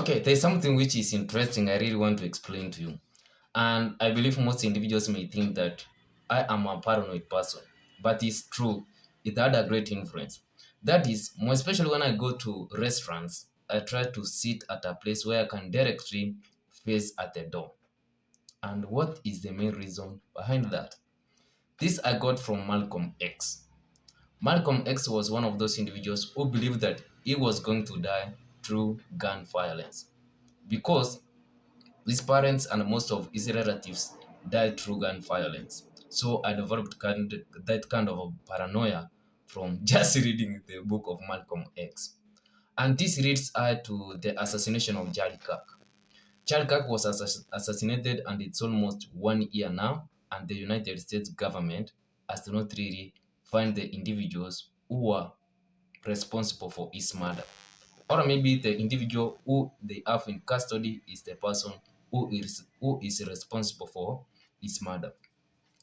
Okay, there's something which is interesting I really want to explain to you. And I believe most individuals may think that I am a paranoid person, but it's true. It had a great influence. That is, more especially when I go to restaurants, I try to sit at a place where I can directly face at the door. And what is the main reason behind that? This I got from Malcolm X. Malcolm X was one of those individuals who believed that he was going to die through gun violence because his parents and most of his relatives died through gun violence. So I developed that kind of a paranoia from just reading the book of Malcolm X. And this leads to the assassination of Charlie Kirk. Charlie Kirk was assassinated, and it's almost 1 year now, and the United States government has not really find the individuals who were responsible for his murder. Or maybe the individual who they have in custody is the person who is responsible for his murder.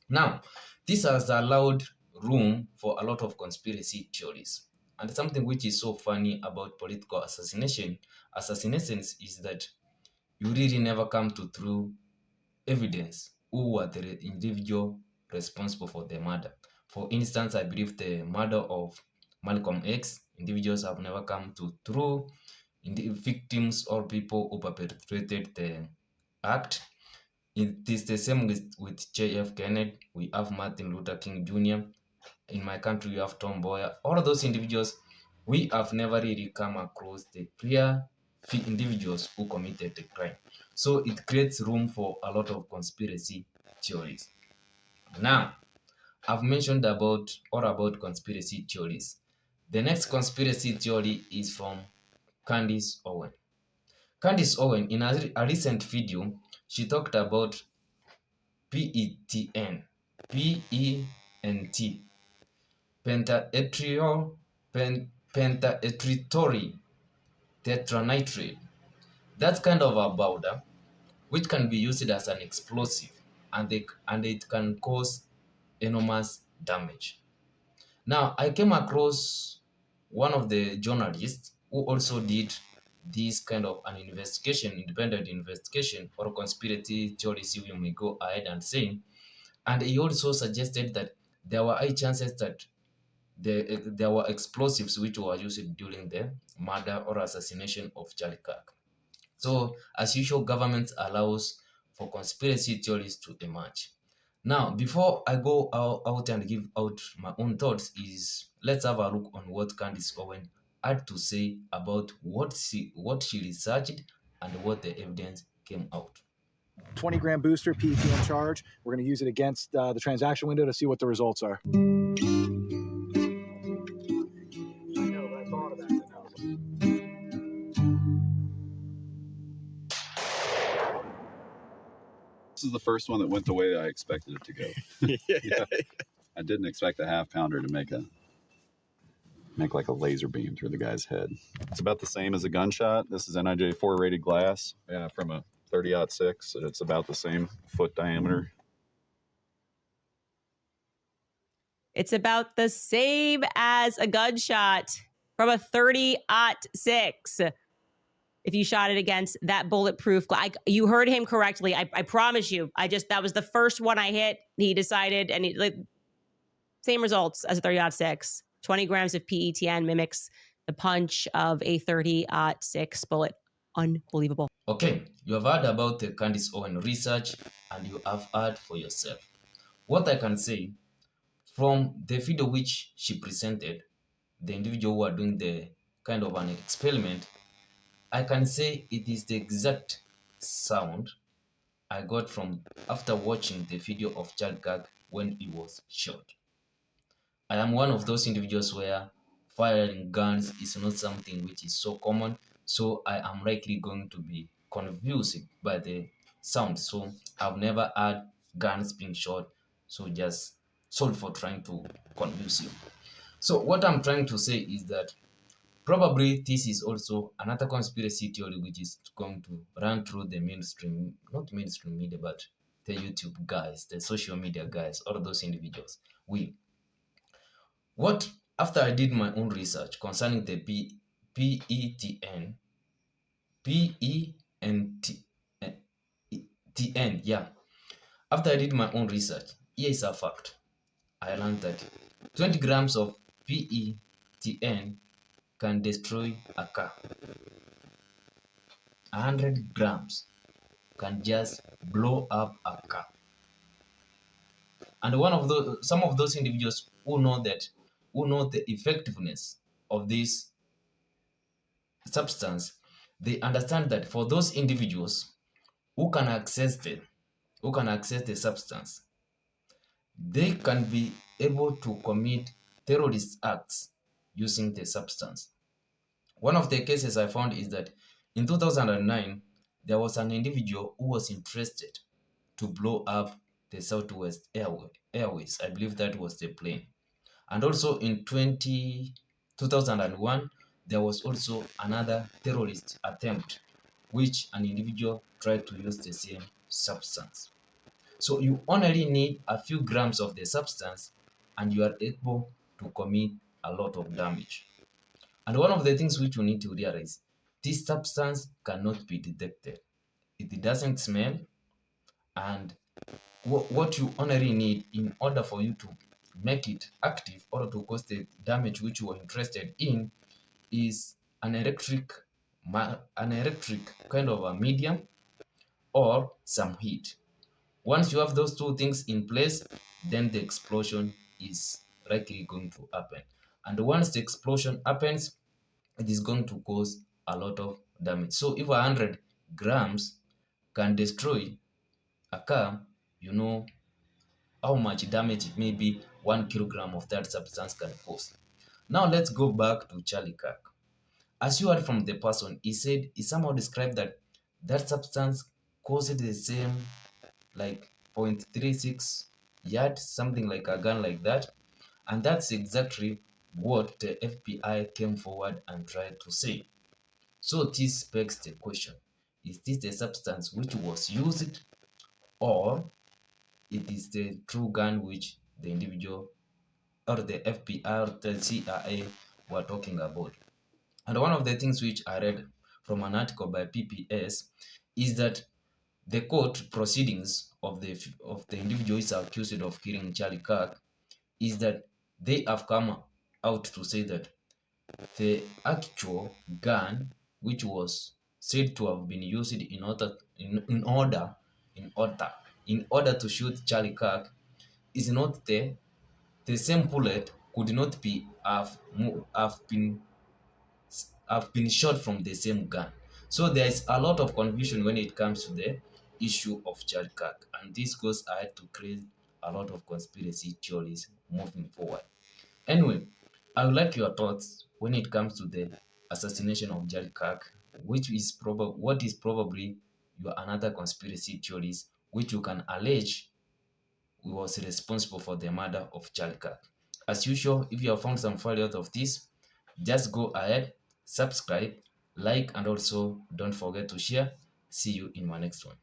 Now, this has allowed room for a lot of conspiracy theories. And something which is so funny about political assassinations is that you really never come to true evidence who were the individual responsible for the murder. For instance, I believe the murder of Malcolm X, individuals have never come to true victims or people who perpetrated the act. It is the same with J.F. Kennedy. We have Martin Luther King Jr. In my country, we have Tom Boyer. All of those individuals, we have never really come across the clear individuals who committed the crime. So it creates room for a lot of conspiracy theories. Now, I've mentioned about conspiracy theories. The next conspiracy theory is from Candace Owen. Candace Owen, in a recent video, she talked about PETN, PENT, pentaetriol, pentaetritory tetranitrate. That's kind of a powder which can be used as an explosive, and it can cause enormous damage. Now, I came across one of the journalists who also did this kind of an investigation, independent investigation, or conspiracy theories, you may go ahead and say. And he also suggested that there were high chances that there were explosives which were used during the murder or assassination of Charlie Kirk. So, as usual, government allows for conspiracy theories to emerge. Now, before I go out and give out my own thoughts, let's have a look on what Candace Owen had to say about what she researched and what the evidence came out. 20-gram booster, PETM charge. We're going to use it against the transaction window to see what the results are. This is the first one that went the way I expected it to go. Yeah. I didn't expect a half pounder to make like a laser beam through the guy's head. It's about the same as a gunshot. This is NIJ4 rated glass. Yeah, from a 30-06. It's about the same foot diameter. It's about the same as a gunshot from a 30-06. If you shot it against that bulletproof glass. You heard him correctly. I promise you. That was the first one I hit. He decided, and same results as a 30-06. 20 grams of PETN mimics the punch of a 30-06 bullet. Unbelievable. Okay, you have heard about the Candace Owen research, and you have heard for yourself. What I can say, from the video which she presented, the individual who are doing the kind of an experiment, I can say it is the exact sound I got from after watching the video of Charlie Kirk when he was shot. I am one of those individuals where firing guns is not something which is so common, so I am likely going to be confused by the sound. So I've never had guns being shot, so just sorry for trying to confuse you. So what I'm trying to say is that probably this is also another conspiracy theory which is going to run through the mainstream, not mainstream media, but the YouTube guys, the social media guys, all those individuals. After I did my own research concerning the PETN, PENTN. Yeah. After I did my own research, here is a fact. I learned that 20 grams of PETN can destroy a car. 100 grams can just blow up a car. And some of those individuals who know the effectiveness of this substance, they understand that for those individuals who can access the substance, they can be able to commit terrorist acts using the substance. One of the cases I found is that in 2009, there was an individual who was interested to blow up the Southwest Airways. I believe that was the plane. And also in 2001, there was also another terrorist attempt, which an individual tried to use the same substance. So you only need a few grams of the substance and you are able to commit a lot of damage. And one of the things which you need to realize, this substance cannot be detected. It doesn't smell, and what you only need in order for you to make it active or to cause the damage which you are interested in is an electric kind of a medium or some heat. Once you have those two things in place, then the explosion is likely going to happen. And once the explosion happens, it is going to cause a lot of damage. So if 100 grams can destroy a car, you know how much damage maybe 1 kilogram of that substance can cause. Now let's go back to Charlie Kirk. As you heard from the person, he somehow described that substance caused the same like 0.36 yard, something like a gun like that. And that's exactly what the FBI came forward and tried to say. So this begs the question, is this the substance which was used, or it is the true gun which the individual or the FBI or the CIA were talking about? And one of the things which I read from an article by PPS is that the court proceedings of the individuals accused of killing Charlie Kirk is that they have come out to say that the actual gun which was said to have been used in order to shoot Charlie Kirk is not the same bullet could not be have been shot from the same gun. So there is a lot of confusion when it comes to the issue of Charlie Kirk, and this goes ahead to create a lot of conspiracy theories moving forward. Anyway, I would like your thoughts when it comes to the assassination of Charlie Kirk, what is probably your another conspiracy theories which you can allege was responsible for the murder of Charlie Kirk. As usual, if you have found some value out of this, just go ahead, subscribe, like, and also don't forget to share. See you in my next one.